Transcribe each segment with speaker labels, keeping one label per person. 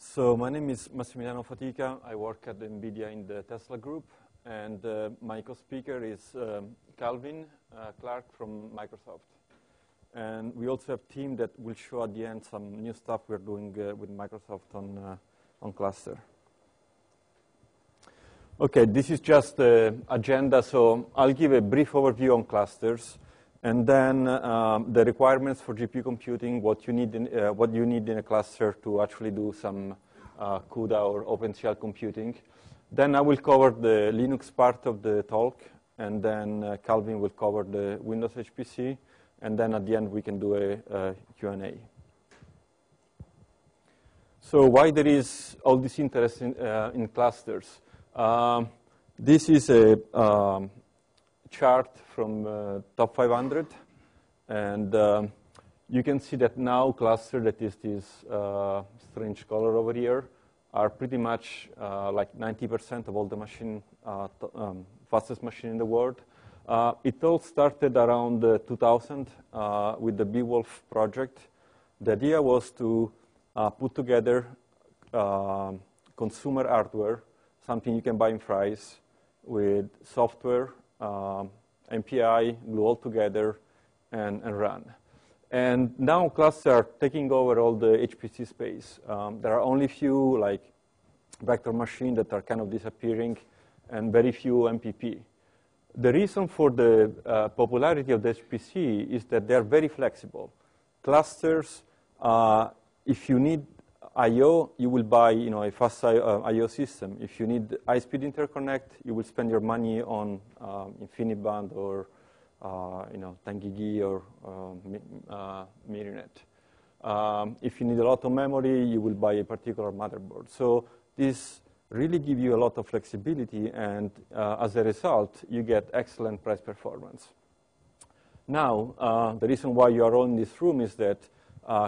Speaker 1: So my name is Massimiliano Fatica. I work at NVIDIA in the Tesla group, and my co-speaker is Calvin Clark from Microsoft. And we also have a team that will show at the end some new stuff we're doing with Microsoft on Cluster. Okay, this is just the agenda, so I'll give a brief overview on clusters, and then the requirements for GPU computing, what you need in a cluster to actually do some CUDA or OpenCL computing. Then I will cover the Linux part of the talk, and then Calvin will cover the Windows HPC, and then at the end we can do a Q&A. So why there is all this interest in clusters? This is a chart from top 500, and you can see that now cluster, that is this strange color over here, are pretty much like 90% of all the fastest machine in the world. It all started around 2000 with the Beowulf project. The idea was to put together consumer hardware, something you can buy in fries, with software, MPI, glue all together, and run. And now clusters are taking over all the HPC space. There are only few like vector machines that are kind of disappearing, and very few MPP. The reason for the popularity of the HPC is that they're very flexible. Clusters, if you need I/O, you will buy a fast I/O system. If you need high-speed interconnect, you will spend your money on InfiniBand or 10 gig or MiriNet. If you need a lot of memory, you will buy a particular motherboard. So this really gives you a lot of flexibility, and as a result, you get excellent price performance. Now, the reason why you are all in this room is that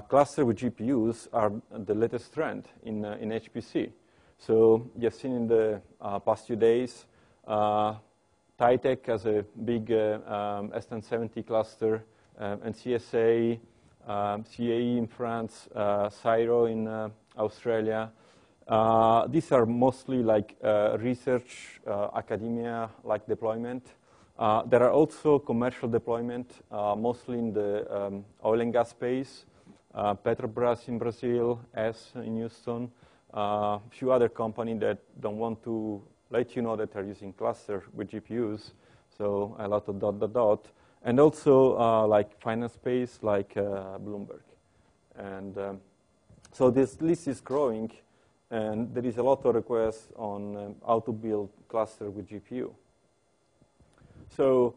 Speaker 1: clusters with GPUs are the latest trend in HPC. So you've seen in the past few days, Titech has a big S1070 cluster, and CSA, CAE in France, Cyro in Australia. These are mostly like research, academia-like deployment. There are also commercial deployment, mostly in the oil and gas space. Petrobras in Brazil, Hess in Houston, a few other companies that don't want to let you know that they're using cluster with GPUs, so a lot of ... And also like finance space, like Bloomberg. And so this list is growing, and there is a lot of requests on how to build cluster with GPU. So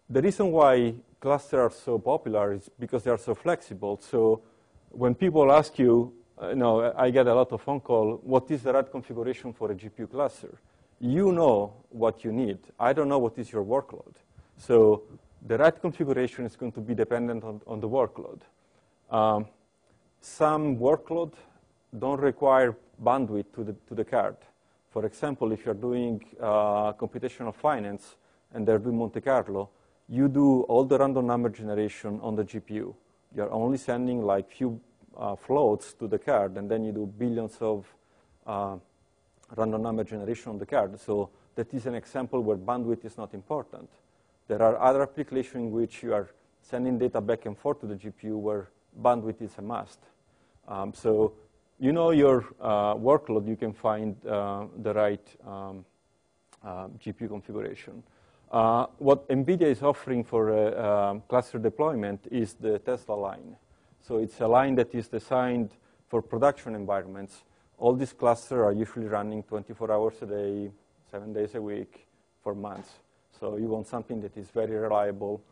Speaker 1: the reason why clusters are so popular is because they are so flexible. So when people ask you, I get a lot of phone calls, what is the right configuration for a GPU cluster? You know what you need. I don't know what is your workload. So the right configuration is going to be dependent on the workload. Some workload don't require bandwidth to the card. For example, if you're doing computational finance and they're doing Monte Carlo, you do all the random number generation on the GPU. You're only sending like few floats to the card, and then you do billions of random number generation on the card. So that is an example where bandwidth is not important. There are other applications in which you are sending data back and forth to the GPU where bandwidth is a must. So you know your workload, you can find the right GPU configuration. What NVIDIA is offering for cluster deployment is the Tesla line. So it's a line that is designed for production environments. All these clusters are usually running 24 hours a day, 7 days a week for months. So you want something that is very reliable,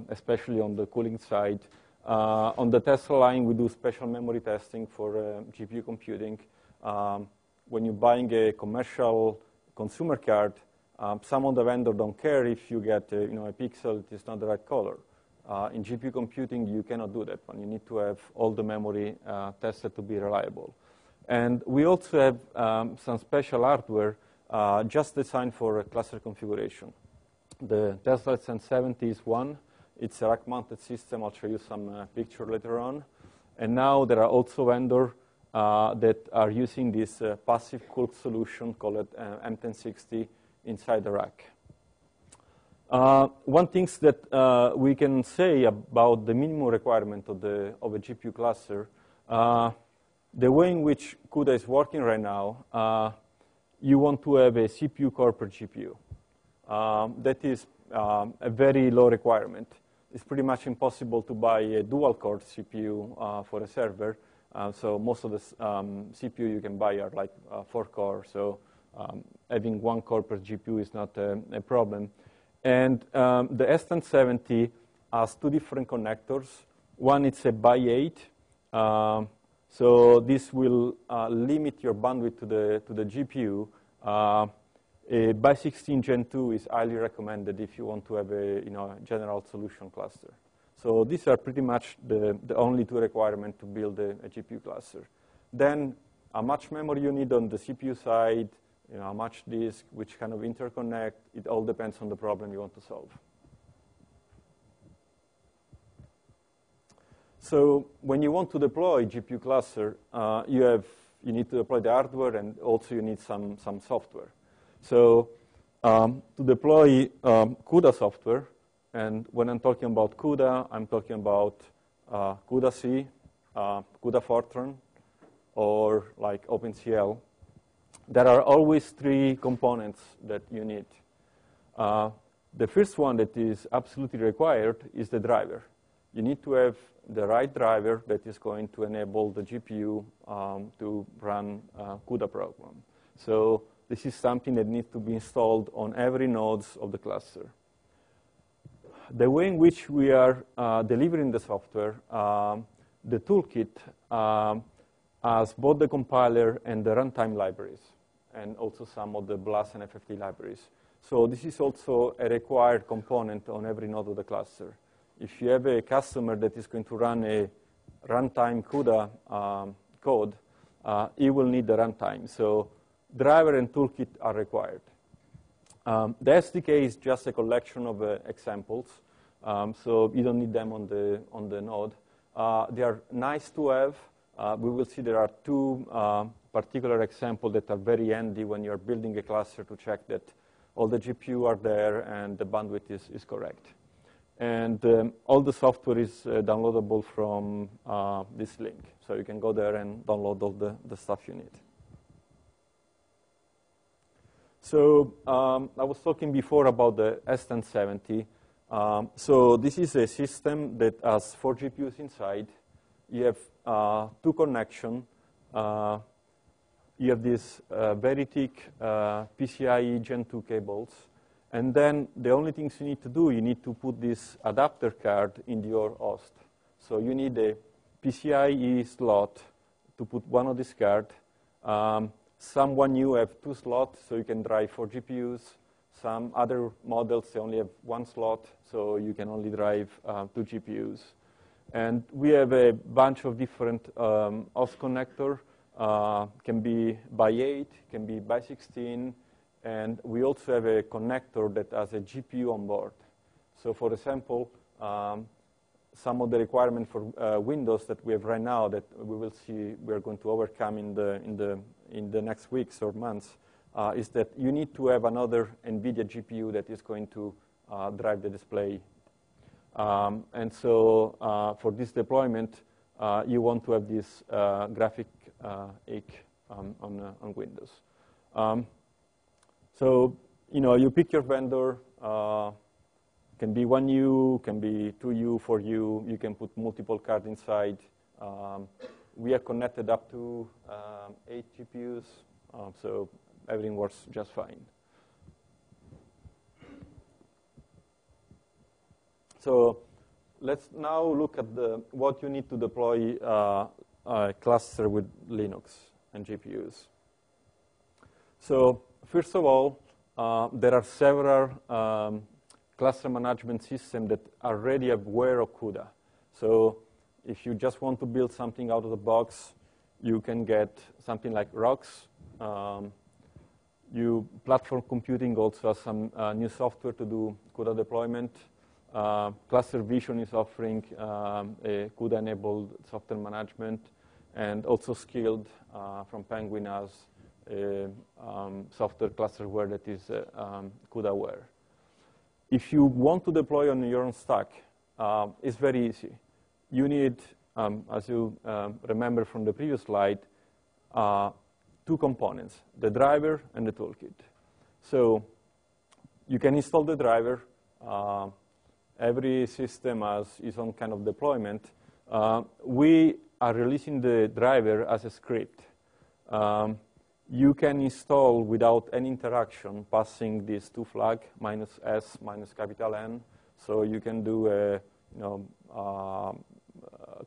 Speaker 1: especially on the cooling side. On the Tesla line, we do special memory testing for GPU computing. When you're buying a commercial consumer card, some of the vendors don't care if you get a pixel that is not the right color. In GPU computing, you cannot do that one. You need to have all the memory tested to be reliable. And we also have some special hardware just designed for cluster configuration. The Tesla S1070 is one. It's a rack-mounted system. I'll show you some picture later on. And now there are also vendors that are using this passive cooled solution called M1060 inside the rack. One thing that we can say about the minimum requirement of a GPU cluster, the way in which CUDA is working right now, you want to have a CPU core per GPU. That is a very low requirement. It's pretty much impossible to buy a dual-core CPU for a server. So most of the CPU you can buy are like 4-core. So having 1 core per GPU is not a problem. And the S1070 has 2 different connectors. One is a by 8. So this will limit your bandwidth to the GPU. A by 16 Gen 2 is highly recommended if you want to have a general solution cluster. So these are pretty much the only 2 requirements to build a GPU cluster. Then how much memory you need on the CPU side, how much disk, which kind of interconnect, it all depends on the problem you want to solve. So when you want to deploy GPU cluster, you need to deploy the hardware, and also you need some software. So to deploy CUDA software, and when I'm talking about CUDA, I'm talking about CUDA C, CUDA Fortran, or like OpenCL. There are always 3 components that you need. The first one that is absolutely required is the driver. You need to have the right driver that is going to enable the GPU to run CUDA program. So this is something that needs to be installed on every node of the cluster. The way in which we are delivering the software, the toolkit has both the compiler and the runtime libraries, and also some of the BLAS and FFT libraries. So this is also a required component on every node of the cluster. If you have a customer that is going to run a runtime CUDA code, it will need the runtime. So driver and toolkit are required. The SDK is just a collection of examples, so you don't need them on the node. They are nice to have. We will see there are 2 particular examples that are very handy when you're building a cluster to check that all the GPU are there and the bandwidth is correct. And all the software is downloadable from this link. So you can go there and download all the stuff you need. So I was talking before about the S1070. So this is a system that has 4 GPUs inside. You have 2 connections. You have these very thick PCIe Gen 2 cables. And then the only things you need to do, you need to put this adapter card in your host. So you need a PCIe slot to put one of these cards. Some one you have 2 slots, so you can drive 4 GPUs. Some other models, they only have 1 slot, so you can only drive 2 GPUs. And we have a bunch of different host connectors. Can be by 8, can be by 16. And we also have a connector that has a GPU on board. So for example, some of the requirements for Windows that we have right now that we will see we are going to overcome in the next weeks or months is that you need to have another NVIDIA GPU that is going to drive the display. And so for this deployment, you want to have this graphic AIC on Windows. So, you pick your vendor. Can be 1U, can be 2U, 4U. You can put multiple cards inside. We are connected up to 8 GPUs, so everything works just fine. So let's now look at what you need to deploy a cluster with Linux and GPUs. So first of all, there are several cluster management systems that are already aware of CUDA. So if you just want to build something out of the box, you can get something like ROX. Platform computing also has some new software to do CUDA deployment. Clustervision is offering a CUDA-enabled software management. And also Scyld from Penguin has a software clusterware that is CUDA-ware. If you want to deploy on your own stack, it's very easy. You need, as you remember from the previous slide, two components, the driver and the toolkit. So you can install the driver. Every system has its own kind of deployment. We are releasing the driver as a script. You can install without any interaction, passing these two flags, -s, -N. So you can do a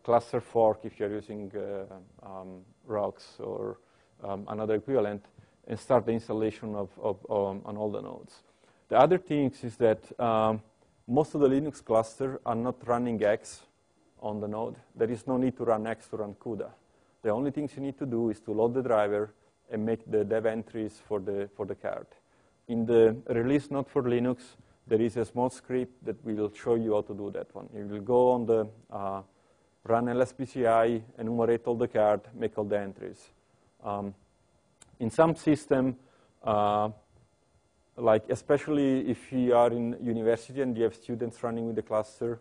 Speaker 1: cluster fork if you're using rocks or another equivalent, and start the installation on all the nodes. The other thing is that most of the Linux clusters are not running X on the node. There is no need to run X to run CUDA. The only things you need to do is to load the driver and make the dev entries for the card. In the release note for Linux, there is a small script that will show you how to do that one. You will go on the run lspci, enumerate all the card, make all the entries. In some system, like especially if you are in university and you have students running with the cluster,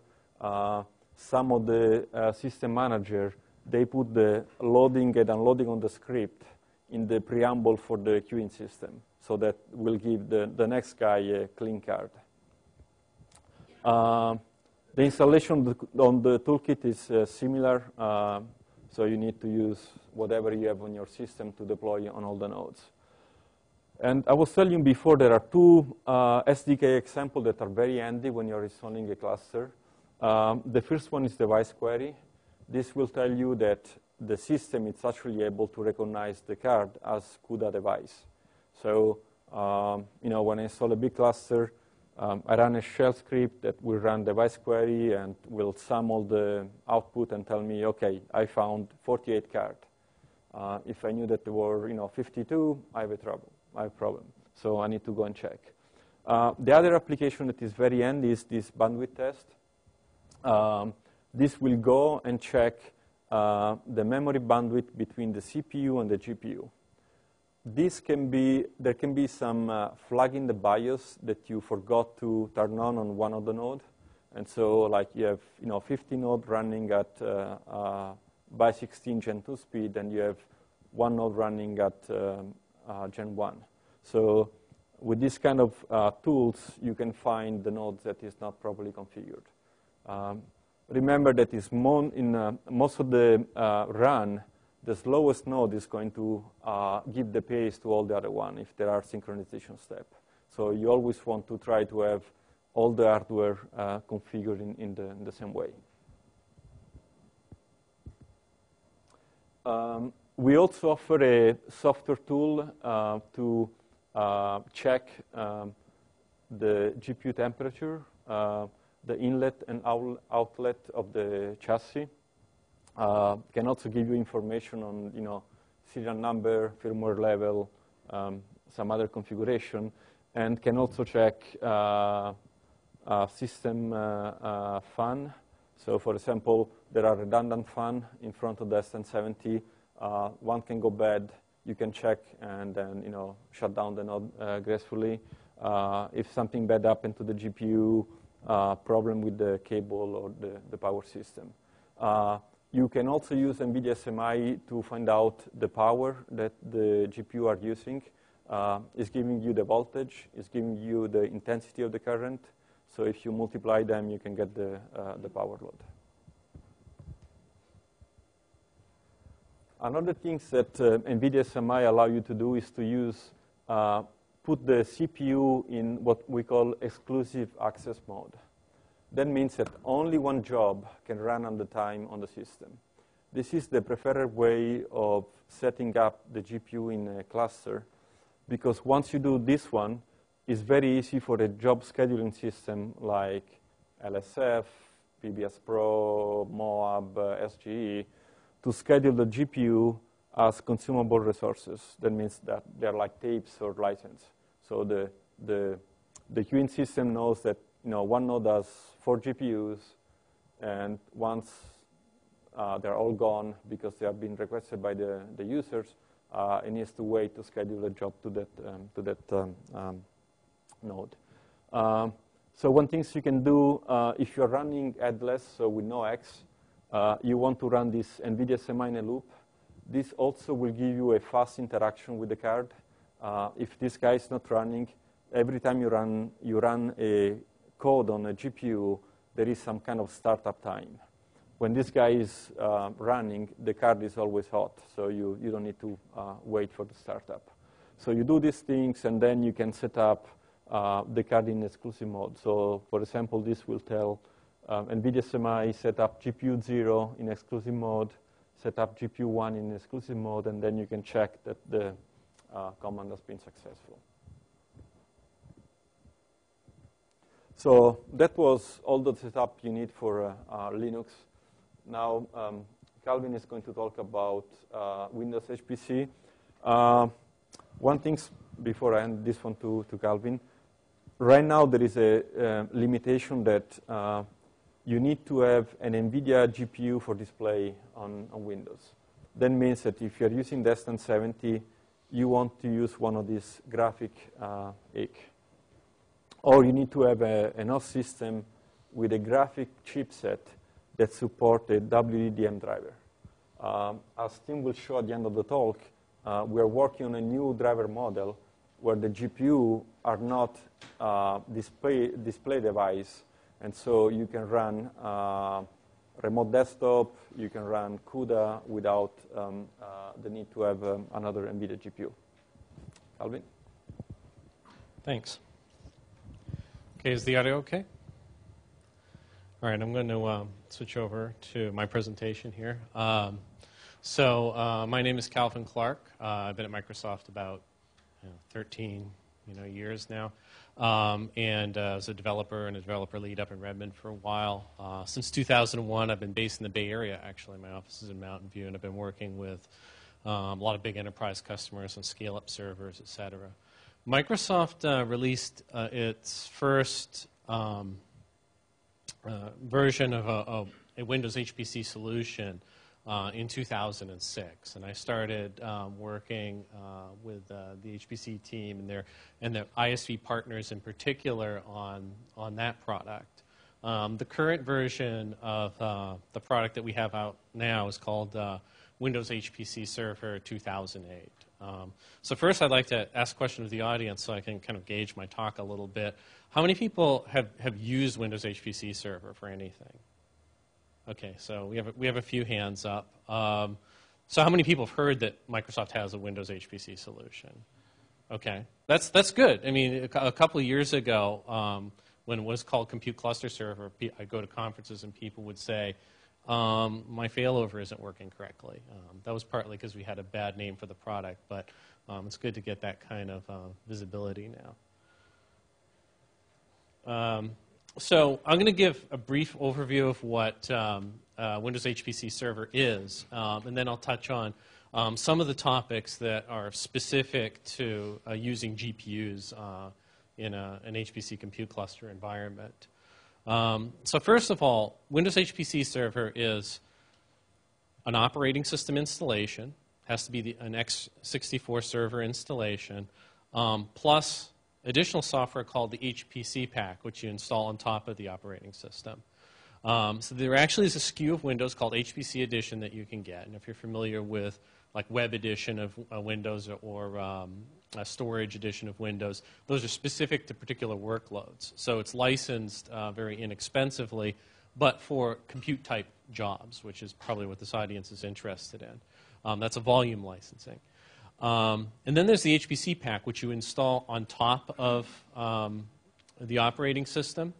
Speaker 1: some of the system manager, they put the loading and unloading on the script in the preamble for the queuing system. So that will give the next guy a clean card. The installation on the toolkit is similar. So you need to use whatever you have on your system to deploy on all the nodes. And I was telling you before, there are two SDK examples that are very handy when you're installing a cluster. The first one is device query. This will tell you that the system is actually able to recognize the card as CUDA device. So, when I install a big cluster, I run a shell script that will run device query and will sum all the output and tell me, okay, I found 48 cards. If I knew that there were, 52, I have a problem. So I need to go and check. The other application that is very handy is this bandwidth test. This will go and check the memory bandwidth between the CPU and the GPU. There can be some flag in the BIOS that you forgot to turn on one of the node. And so like you have 50 node running at by 16 Gen 2 speed, and you have one node running at Gen 1. So with this kind of tools, you can find the node that is not properly configured. Remember that in most of the run, the slowest node is going to give the pace to all the other one if there are synchronization steps. So you always want to try to have all the hardware configured in the same way. We also offer a software tool to check the GPU temperature, the inlet and outlet of the chassis. Can also give you information on, serial number, firmware level, some other configuration, and can also check system fan. So, for example, there are redundant fan in front of the S1070. One can go bad. You can check and then, shut down the node gracefully. If something bad happened to the GPU, problem with the cable or the power system. You can also use nvidia-smi to find out the power that the GPU are using. It's giving you the voltage. It's giving you the intensity of the current. So if you multiply them, you can get the power load. Another thing that nvidia-smi allow you to do is to use put the CPU in what we call exclusive access mode. That means that only one job can run at the time on the system. This is the preferred way of setting up the GPU in a cluster, because once you do this one, it's very easy for a job scheduling system like LSF, PBS Pro, Moab, SGE, to schedule the GPU as consumable resources. That means that they're like tapes or license. So the queuing system knows that one node has 4 GPUs, and once they're all gone because they have been requested by the users, it needs to wait to schedule a job to that node. So one thing you can do, if you're running headless, so with no X, you want to run this nvidia-smi in a loop. This also will give you a fast interaction with the card. If this guy is not running, every time you run a code on a GPU, there is some kind of startup time. When this guy is running, the card is always hot, so you don't need to wait for the startup. So you do these things, and then you can set up the card in exclusive mode. So for example, this will tell nvidia-smi set up GPU 0 in exclusive mode, set up GPU 1 in exclusive mode, and then you can check that the command has been successful. So that was all the setup you need for Linux. Now, Calvin is going to talk about Windows HPC. One thing before I hand this one to Calvin, right now there is a limitation that you need to have an NVIDIA GPU for display on Windows. That means that if you're using the S1070, you want to use one of these graphic IC. Or you need to have an OS system with a graphic chipset that supports a WDM driver. As Tim will show at the end of the talk, we're working on a new driver model where the GPU are not display device, and so you can run remote desktop, you can run CUDA without the need to have another NVIDIA GPU. Calvin?
Speaker 2: Thanks. Okay, is the audio okay? All right, I'm going to switch over to my presentation here. My name is Calvin Clark. I've been at Microsoft about 13 years now, and as a developer and a developer lead up in Redmond for a while. Since 2001, I've been based in the Bay Area, actually. My office is in Mountain View, and I've been working with a lot of big enterprise customers on scale-up servers, et cetera. Microsoft released its first version of a Windows HPC solution in 2006, and I started working with the HPC team and their ISV partners in particular on that product. The current version of the product that we have out now is called Windows HPC Server 2008. So first, I'd like to ask a question of the audience so I can kind of gauge my talk a little bit. How many people have used Windows HPC Server for anything? Okay, so we have a few hands up. So how many people have heard that Microsoft has a Windows HPC solution? Okay, that's good. I mean, a couple of years ago, when it was called Compute Cluster Server, I'd go to conferences and people would say, my failover isn't working correctly. That was partly because we had a bad name for the product, but it's good to get that kind of visibility now. So I'm going to give a brief overview of what Windows HPC Server is, and then I'll touch on some of the topics that are specific to using GPUs in an HPC compute cluster environment. So first of all, Windows HPC Server is an operating system installation, has to be an x64 server installation, plus additional software called the HPC pack, which you install on top of the operating system. So there actually is a SKU of Windows called HPC Edition that you can get. And if you're familiar with like Web Edition of Windows or a Storage Edition of Windows, those are specific to particular workloads. So it's licensed very inexpensively, but for compute-type jobs, which is probably what this audience is interested in. That's a volume licensing. And then there's the HPC pack, which you install on top of the operating system.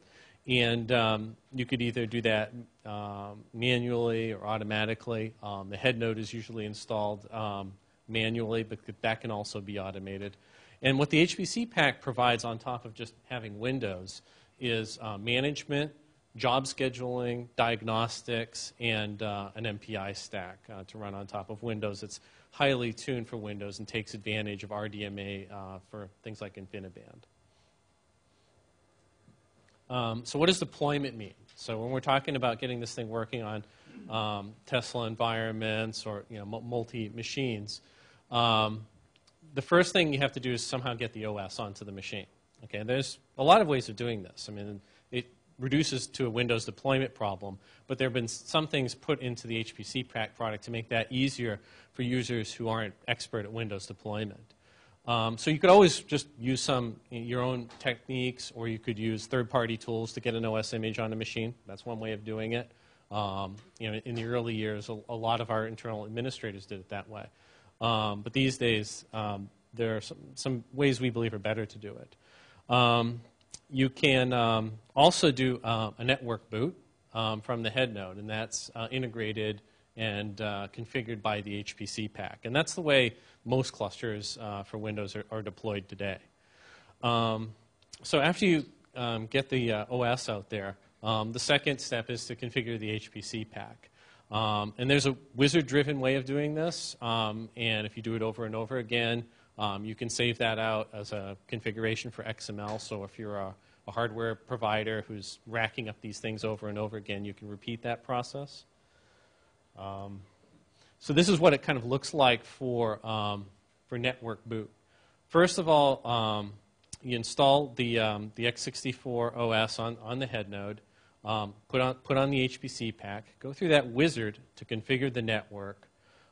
Speaker 2: And you could either do that manually or automatically. The head node is usually installed manually, but that can also be automated. And what the HPC pack provides on top of just having Windows is management, job scheduling, diagnostics, and an MPI stack to run on top of Windows. It's highly tuned for Windows and takes advantage of RDMA for things like InfiniBand. So what does deployment mean? So when we're talking about getting this thing working on Tesla environments or multi-machines, the first thing you have to do is somehow get the OS onto the machine. Okay, and there's a lot of ways of doing this. I mean, it reduces to a Windows deployment problem, but there have been some things put into the HPC product to make that easier for users who aren't expert at Windows deployment. So you could always just use your own techniques, or you could use third-party tools to get an OS image on a machine. That's one way of doing it. In the early years, a lot of our internal administrators did it that way. But these days, there are some ways we believe are better to do it. You can also do a network boot from the head node, and that's integrated and configured by the HPC pack. And that's the way most clusters for Windows are deployed today. So after you get the OS out there, the second step is to configure the HPC pack. And there's a wizard-driven way of doing this, and if you do it over and over again, you can save that out as a configuration for XML. So if you're a hardware provider who's racking up these things over and over again, you can repeat that process. So this is what it kind of looks like for network boot. First of all, you install the x64 OS on the head node, put on the HPC pack, go through that wizard to configure the network,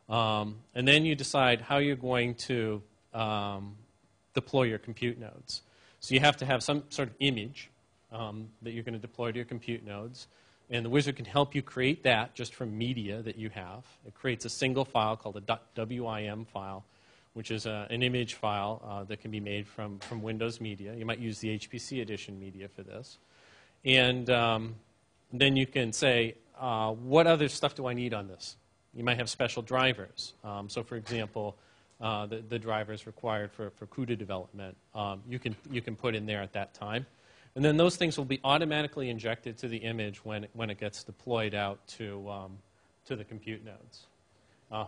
Speaker 2: and then you decide how you're going to deploy your compute nodes. So you have to have some sort of image that you're going to deploy to your compute nodes. And the wizard can help you create that just from media that you have. It creates a single file called a .wim file, which is an image file that can be made from Windows media. You might use the HPC edition media for this. And then you can say, what other stuff do I need on this? You might have special drivers. So for example, the drivers required for CUDA development, you can put in there at that time. And then those things will be automatically injected to the image when it gets deployed out to the compute nodes.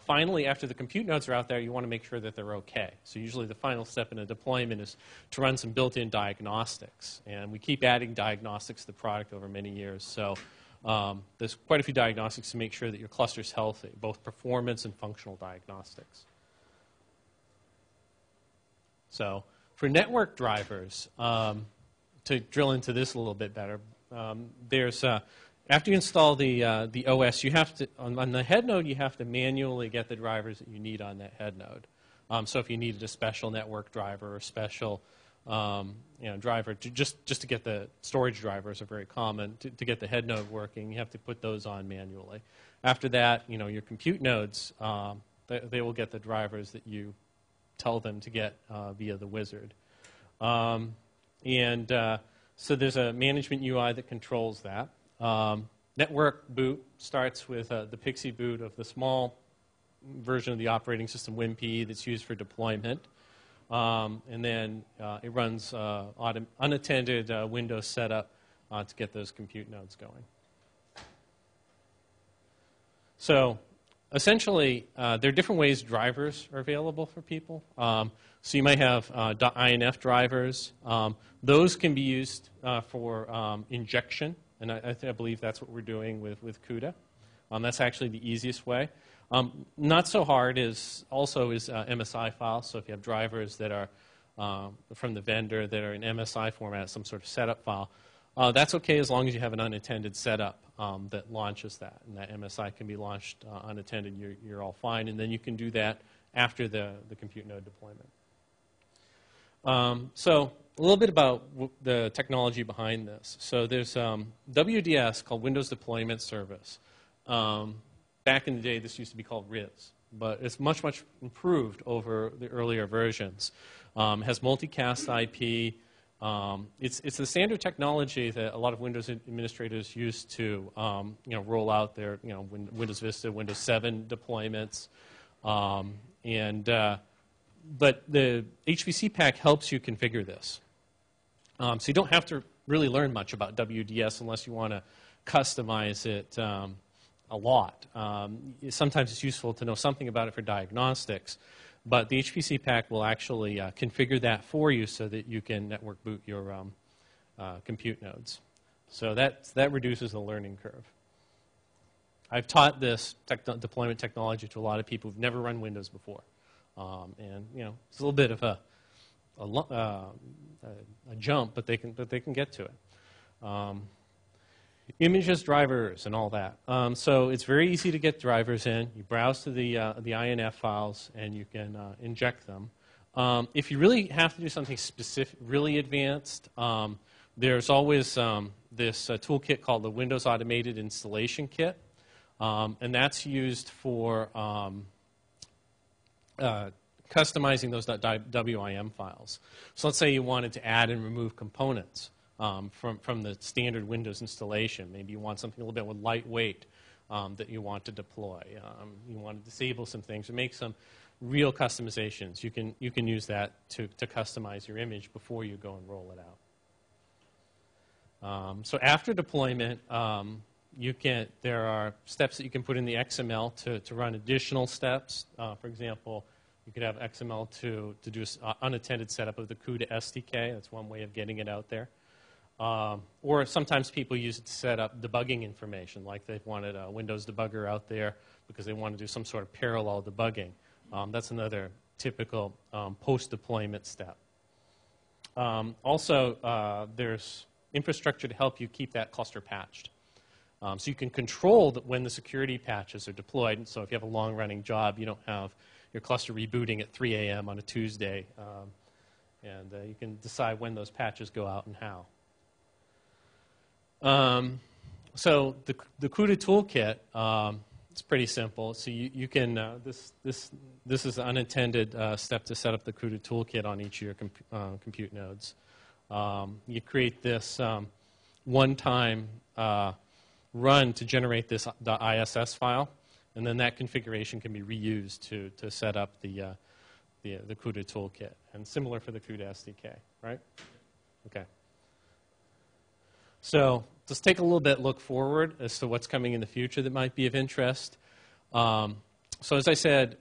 Speaker 2: Finally, after the compute nodes are out there, you want to make sure that they're okay. So usually the final step in a deployment is to run some built-in diagnostics. And we keep adding diagnostics to the product over many years. So there's quite a few diagnostics to make sure that your cluster's healthy, both performance and functional diagnostics. So for network drivers, to drill into this a little bit better, after you install the OS, you have to on the head node you have to manually get the drivers that you need on that head node. So if you needed a special network driver or a special driver just to get the storage drivers are very common to get the head node working, you have to put those on manually. After that, your compute nodes they will get the drivers that you tell them to get via the wizard. So there's a management UI that controls that. Network boot starts with the Pixie boot of the small version of the operating system WinPE that's used for deployment. And then it runs unattended Windows setup to get those compute nodes going. So essentially, there are different ways drivers are available for people. So you might have .inf drivers. Those can be used for injection, and I believe that's what we're doing with CUDA. That's actually the easiest way. Not so hard is MSI files. So if you have drivers that are from the vendor that are in MSI format, some sort of setup file, that's okay as long as you have an unattended setup that launches that. And that MSI can be launched unattended. You're all fine. And then you can do that after the compute node deployment. So a little bit about the technology behind this. So there's WDS called Windows Deployment Service. Back in the day, this used to be called RIS, but it's much, much improved over the earlier versions. Has multicast IP. It's the standard technology that a lot of Windows administrators use to roll out their Windows Vista, Windows 7 deployments, but the HPC pack helps you configure this. So you don't have to really learn much about WDS unless you want to customize it a lot. Sometimes it's useful to know something about it for diagnostics, but the HPC pack will actually configure that for you so that you can network boot your compute nodes. So that reduces the learning curve. I've taught this deployment technology to a lot of people who've never run Windows before. And it's a little bit of a jump, but they can get to it. Images, drivers, and all that. So it's very easy to get drivers in. You browse to the INF files, and you can inject them. If you really have to do something specific, really advanced, there's always this toolkit called the Windows Automated Installation Kit, and that's used for customizing those .wim files. So let's say you wanted to add and remove components from the standard Windows installation. Maybe you want something a little bit more lightweight that you want to deploy. You want to disable some things or make some real customizations. You can use that to customize your image before you go and roll it out. So after deployment, there are steps that you can put in the XML to run additional steps. For example, you could have XML to do unattended setup of the CUDA SDK. That's one way of getting it out there. Or sometimes people use it to set up debugging information, like they've wanted a Windows debugger out there because they want to do some sort of parallel debugging. That's another typical post-deployment step. Also, there's infrastructure to help you keep that cluster patched. So you can control when the security patches are deployed. And so if you have a long-running job, you don't have your cluster rebooting at 3 a.m. on a Tuesday. And you can decide when those patches go out and how. So the CUDA Toolkit, it's pretty simple. So you can, this is an unintended step to set up the CUDA Toolkit on each of your compute nodes. You create this one-time run to generate this .iss file, and then that configuration can be reused to set up the CUDA Toolkit. And similar for the CUDA SDK, right? Okay. So let's take a little bit look forward as to what's coming in the future that might be of interest. So as I said,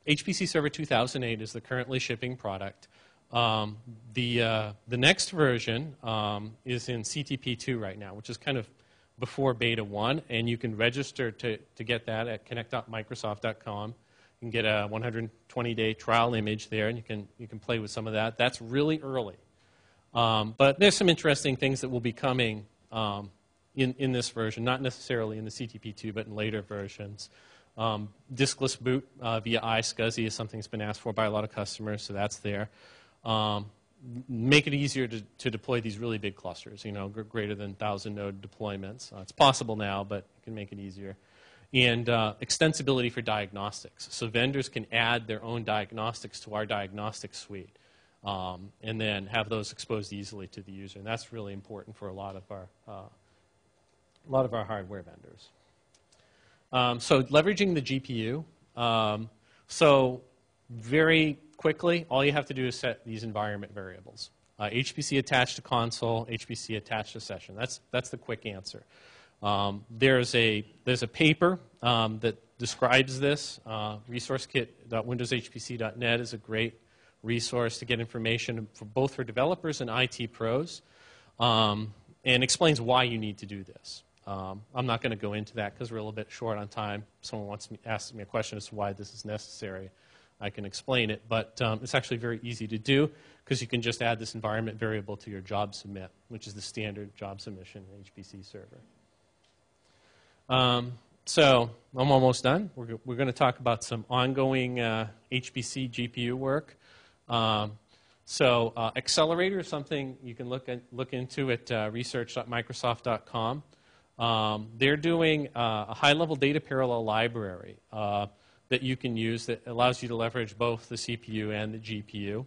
Speaker 2: HPC Server 2008 is the currently shipping product. The next version is in CTP2 right now, which is kind of before Beta 1, and you can register to get that at connect.microsoft.com. You can get a 120-day trial image there, and you can play with some of that. That's really early. But there's some interesting things that will be coming in this version, not necessarily in the CTP2, but in later versions. Diskless boot via iSCSI is something that's been asked for by a lot of customers, so that's there. Make it easier to deploy these really big clusters, greater than 1,000 node deployments. It's possible now, but it can make it easier. And extensibility for diagnostics. So vendors can add their own diagnostics to our diagnostics suite. And then have those exposed easily to the user, and that's really important for a lot of our hardware vendors. So leveraging the GPU. So very quickly, all you have to do is set these environment variables: HPC attached to console, HPC attached to session. That's the quick answer. There's a paper that describes this. ResourceKit.windowshpc.net is a great resource to get information for both for developers and IT pros, and explains why you need to do this. I'm not going to go into that because we're a little bit short on time. If someone asks me a question as to why this is necessary, I can explain it. But it's actually very easy to do because you can just add this environment variable to your job submit, which is the standard job submission in HPC Server. So I'm almost done. We're going to talk about some ongoing HPC GPU work. So Accelerator is something you can look into at research.microsoft.com. They're doing a high-level data parallel library that you can use that allows you to leverage both the CPU and the GPU.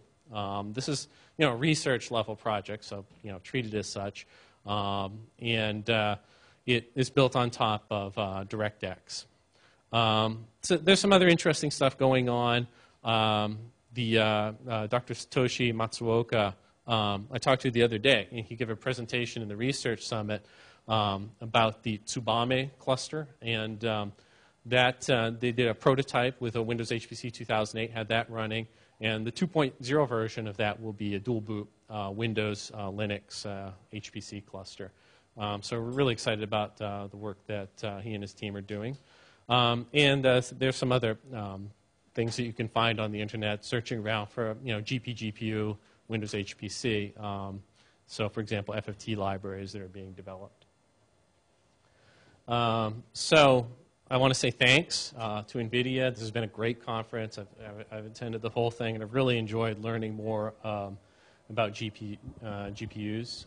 Speaker 2: This is a research-level project, so treat it as such. And it is built on top of DirectX. So there's some other interesting stuff going on. Dr. Satoshi Matsuoka, I talked to the other day, and he gave a presentation in the Research Summit about the Tsubame cluster, and that they did a prototype with a Windows HPC 2008, had that running, and the 2.0 version of that will be a dual boot Windows Linux HPC cluster. So we're really excited about the work that he and his team are doing. There's some other things that you can find on the internet, searching around for GPU, Windows HPC. So, for example, FFT libraries that are being developed. So I want to say thanks to NVIDIA. This has been a great conference. I've attended the whole thing, and I've really enjoyed learning more about GPUs.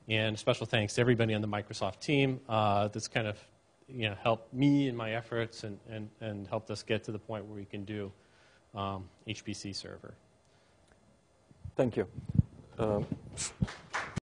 Speaker 2: And special thanks to everybody on the Microsoft team that's kind of helped me in my efforts and helped us get to the point where we can do HPC server.
Speaker 1: Thank you.